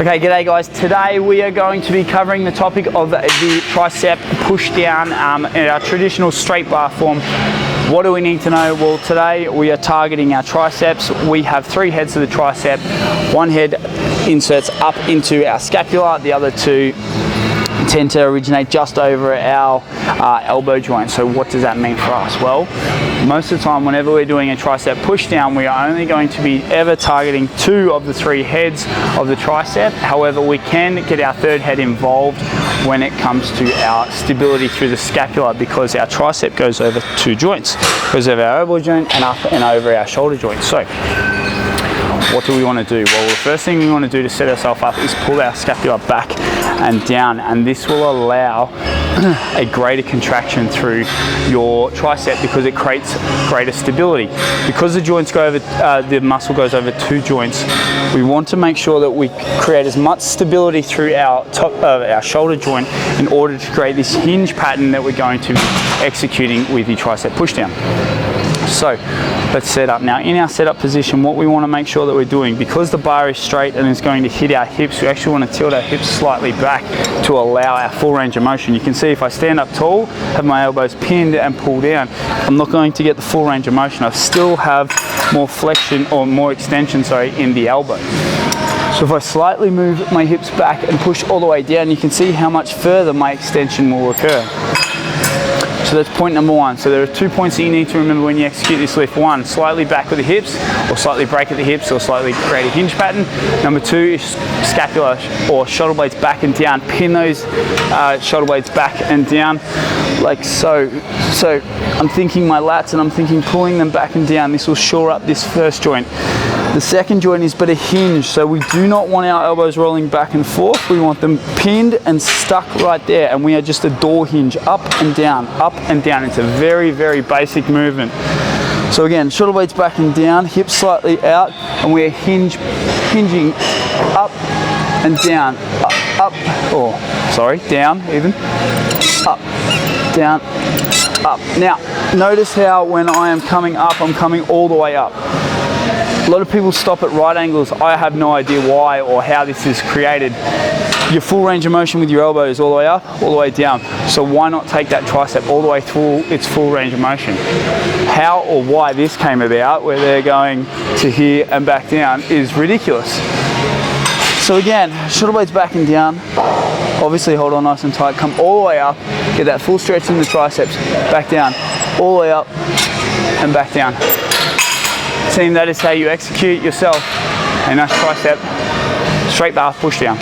Okay, g'day guys. Today we are going to be covering the topic of the tricep push down in our traditional straight bar form. What do we need to know? Well, today we are targeting our triceps. We have 3 heads of the tricep. One head inserts up into our scapula, the other 2 tend to originate just over our elbow joint. So what does that mean for us? Well, most of the time whenever we're doing a tricep push down, we are only going to be ever targeting 2 of the 3 heads of the tricep. However, we can get our 3rd head involved when it comes to our stability through the scapula, because our tricep goes over 2 joints. It goes over our elbow joint and up and over our shoulder joint. So what do we want to do? Well, the first thing we want to do to set ourselves up is pull our scapula back and down, and this will allow a greater contraction through your tricep because it creates greater stability. Because the joints go over, the muscle goes over 2 joints, we want to make sure that we create as much stability through our top of our shoulder joint in order to create this hinge pattern that we're going to be executing with the tricep pushdown. So let's set up. Now in our setup position, what we want to make sure that we're doing, because the bar is straight and is going to hit our hips, we actually want to tilt our hips slightly back to allow our full range of motion. You can see if I stand up tall, have my elbows pinned and pull down, I'm not going to get the full range of motion. I still have more flexion or more extension, in the elbow. So if I slightly move my hips back and push all the way down, you can see how much further my extension will occur. So that's point number 1. So there are 2 points that you need to remember when you execute this lift. 1, slightly back with the hips, or slightly break at the hips, or slightly create a hinge pattern. Number 2 is scapula or shoulder blades back and down. Pin those shoulder blades back and down like so. So I'm thinking my lats and I'm thinking pulling them back and down. This will shore up this first joint. The second joint is but a hinge, so we do not want our elbows rolling back and forth. We want them pinned and stuck right there, and we are just a door hinge, up and down, up and down. It's a very, very basic movement. So again, shoulder blades back and down, hips slightly out, and we are hinging up and down, down even, up, down, up. Now, notice how when I am coming up, I'm coming all the way up. A lot of people stop at right angles. I have no idea why or how this is created. Your full range of motion with your elbows all the way up, all the way down. So why not take that tricep all the way through its full range of motion? How or why this came about, where they're going to here and back down, is ridiculous. So again, shoulder blades back and down. Obviously hold on nice and tight, come all the way up, get that full stretch in the triceps, back down, all the way up and back down. Team, that is how you execute yourself a nice tricep straight bar push down.